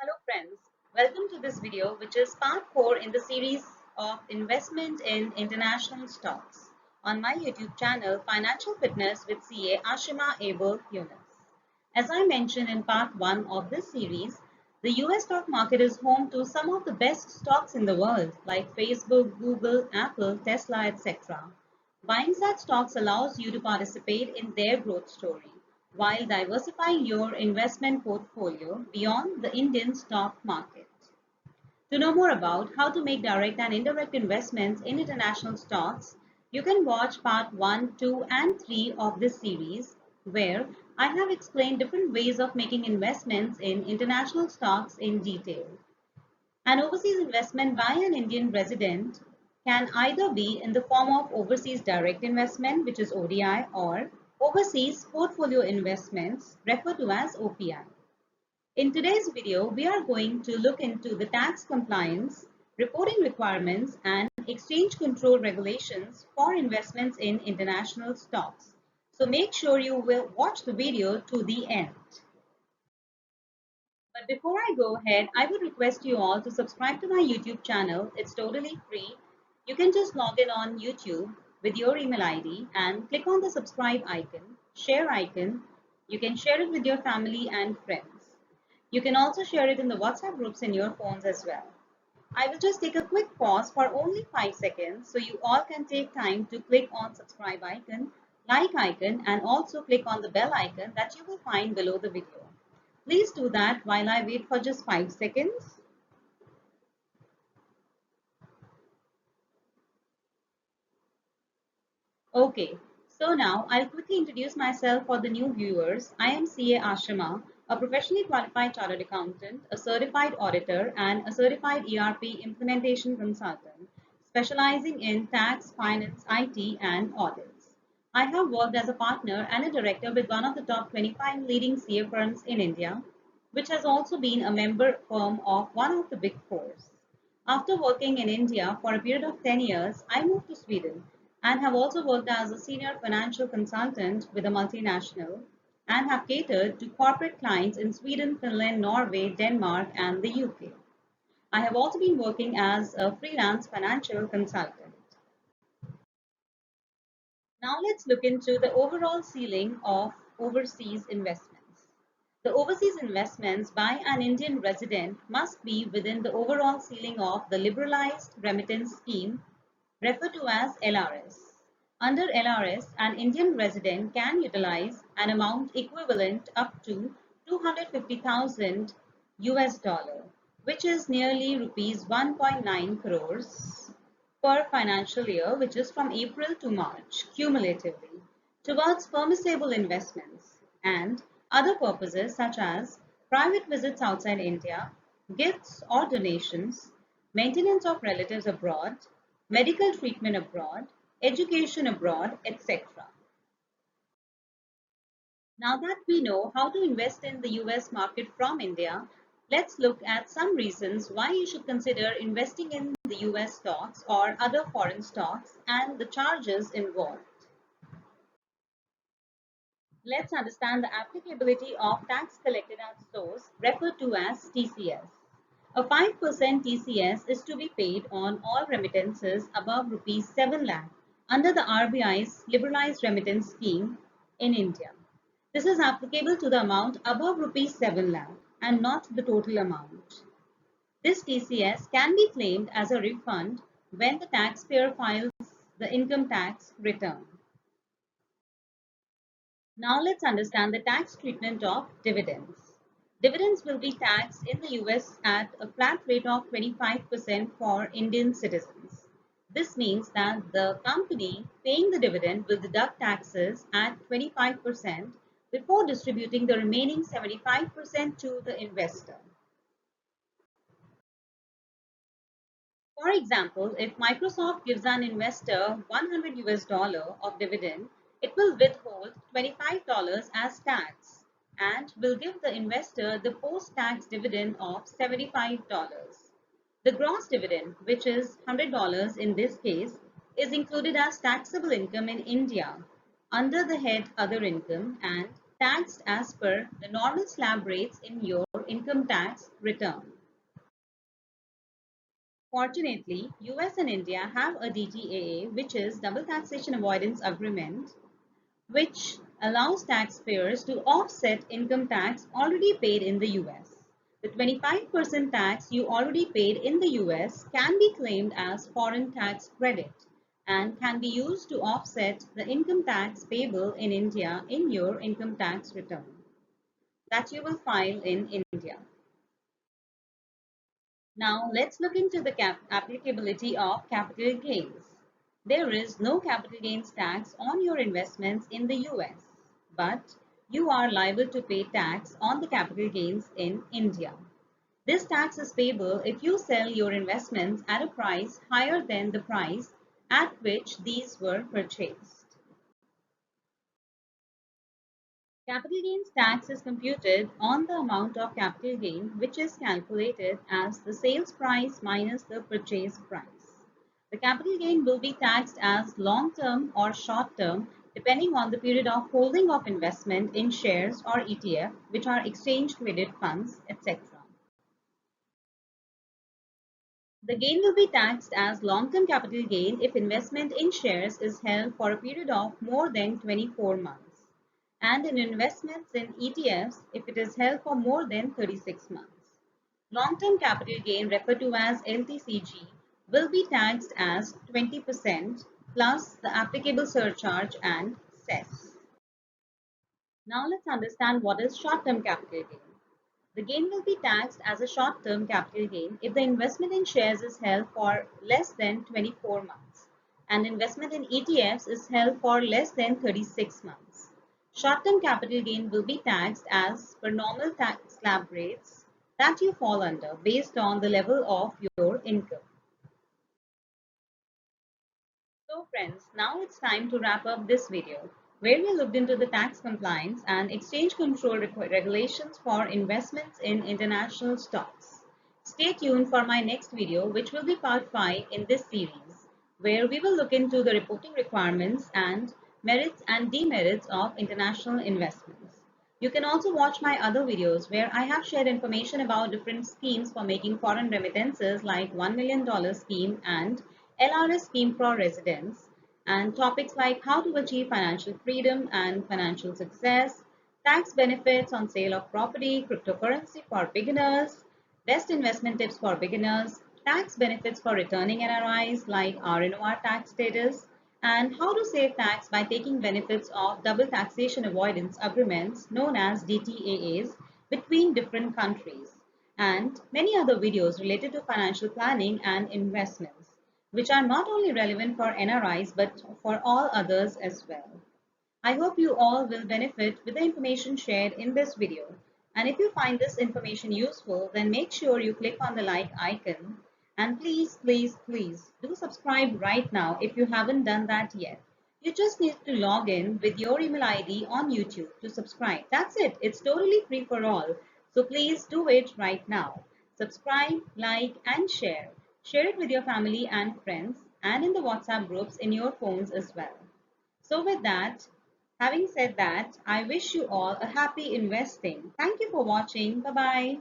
Hello friends, welcome to this video which is part 4 in the series of investment in international stocks on my YouTube channel Financial Fitness with CA Ashima Abel Yunus. As I mentioned in part 1 of this series, the US stock market is home to some of the best stocks in the world like Facebook, Google, Apple, Tesla, etc. Buying such stocks allows you to participate in their growth story while diversifying your investment portfolio beyond the Indian stock market. To know more about how to make direct and indirect investments in international stocks, you can watch part 1, 2 and 3 of this series where I have explained different ways of making investments in international stocks in detail. An overseas investment by an Indian resident can either be in the form of overseas direct investment, which is ODI, or overseas portfolio investments, referred to as OPI. In today's video, we are going to look into the tax compliance, reporting requirements, and exchange control regulations for investments in international stocks. So make sure you will watch the video to the end. But before I go ahead, I would request you all to subscribe to my YouTube channel. It's totally free. You can just log in on YouTube with your email ID and click on the subscribe icon, share icon. You can share it with your family and friends. You can also share it in the WhatsApp groups in your phones as well. I will just take a quick pause for only 5 seconds so you all can take time to click on subscribe icon, like icon and also click on the bell icon that you will find below the video. Please do that while I wait for just 5 seconds. Okay, so now I'll quickly introduce myself for the new viewers. I am CA Ashima, a professionally qualified chartered accountant, a certified auditor, and a certified ERP implementation consultant, specializing in tax, finance, IT, and audits. I have worked as a partner and a director with one of the top 25 leading CA firms in India, which has also been a member firm of one of the big fours. After working in India for a period of 10 years, I moved to Sweden and have also worked as a senior financial consultant with a multinational and have catered to corporate clients in Sweden, Finland, Norway, Denmark, and the UK. I have also been working as a freelance financial consultant. Now let's look into the overall ceiling of overseas investments. The overseas investments by an Indian resident must be within the overall ceiling of the Liberalized Remittance Scheme, referred to as LRS. Under LRS, an Indian resident can utilize an amount equivalent up to 250,000 US dollar, which is nearly rupees 1.9 crores per financial year, which is from April to March cumulatively, towards permissible investments and other purposes such as private visits outside India, gifts or donations, maintenance of relatives abroad, medical treatment abroad, education abroad, etc. Now that we know how to invest in the US market from India, let's look at some reasons why you should consider investing in the US stocks or other foreign stocks and the charges involved. Let's understand the applicability of tax collected at source, referred to as TCS. A 5% TCS is to be paid on all remittances above rupees 7 lakh under the RBI's liberalized remittance scheme in India. This is applicable to the amount above rupees 7 lakh and not the total amount. This TCS can be claimed as a refund when the taxpayer files the income tax return. Now let's understand the tax treatment of dividends. Dividends will be taxed in the US at a flat rate of 25% for Indian citizens. This means that the company paying the dividend will deduct taxes at 25% before distributing the remaining 75% to the investor. For example, if Microsoft gives an investor 100 US dollar of dividend, it will withhold $25 as tax and will give the investor the post-tax dividend of $75. The gross dividend, which is $100 in this case, is included as taxable income in India under the head Other Income and taxed as per the normal slab rates in your your income tax return. Fortunately, US and India have a DTAA, which is Double Taxation Avoidance Agreement, which allows taxpayers to offset income tax already paid in the US. The 25% tax you already paid in the US can be claimed as foreign tax credit and can be used to offset the income tax payable in India in your income tax return that you will file in India. Now let's look into the applicability of capital gains. There is no capital gains tax on your investments in the US, but you are liable to pay tax on the capital gains in India. This tax is payable if you sell your investments at a price higher than the price at which these were purchased. Capital gains tax is computed on the amount of capital gain, which is calculated as the sales price minus the purchase price. The capital gain will be taxed as long-term or short-term depending on the period of holding of investment in shares or ETF, which are exchange traded funds, etc. The gain will be taxed as long-term capital gain if investment in shares is held for a period of more than 24 months, and in investments in ETFs if it is held for more than 36 months. Long-term capital gain, referred to as LTCG, will be taxed as 20% plus the applicable surcharge and cess. Now let's understand what is short-term capital gain. The gain will be taxed as a short-term capital gain if the investment in shares is held for less than 24 months and investment in ETFs is held for less than 36 months. Short-term capital gain will be taxed as per normal tax slab rates that you fall under based on the level of your income. So friends, now it's time to wrap up this video where we looked into the tax compliance and exchange control regulations for investments in international stocks. Stay tuned for my next video, which will be part 5 in this series, where we will look into the reporting requirements and merits and demerits of international investments. You can also watch my other videos where I have shared information about different schemes for making foreign remittances like $1 million scheme and LRS scheme for residents, and topics like how to achieve financial freedom and financial success, tax benefits on sale of property, cryptocurrency for beginners, best investment tips for beginners, tax benefits for returning NRIs like RNOR tax status, and how to save tax by taking benefits of double taxation avoidance agreements known as DTAAs between different countries, and many other videos related to financial planning and investments, which are not only relevant for NRIs but for all others as well. I hope you all will benefit with the information shared in this video. And if you find this information useful, then make sure you click on the like icon. And please, please, please do subscribe right now if you haven't done that yet. You just need to log in with your email ID on YouTube to subscribe. That's it. It's totally free for all. So please do it right now. Subscribe, like, and share. Share it with your family and friends and in the WhatsApp groups in your phones as well. So with that, having said that, I wish you all a happy investing. Thank you for watching. Bye-bye.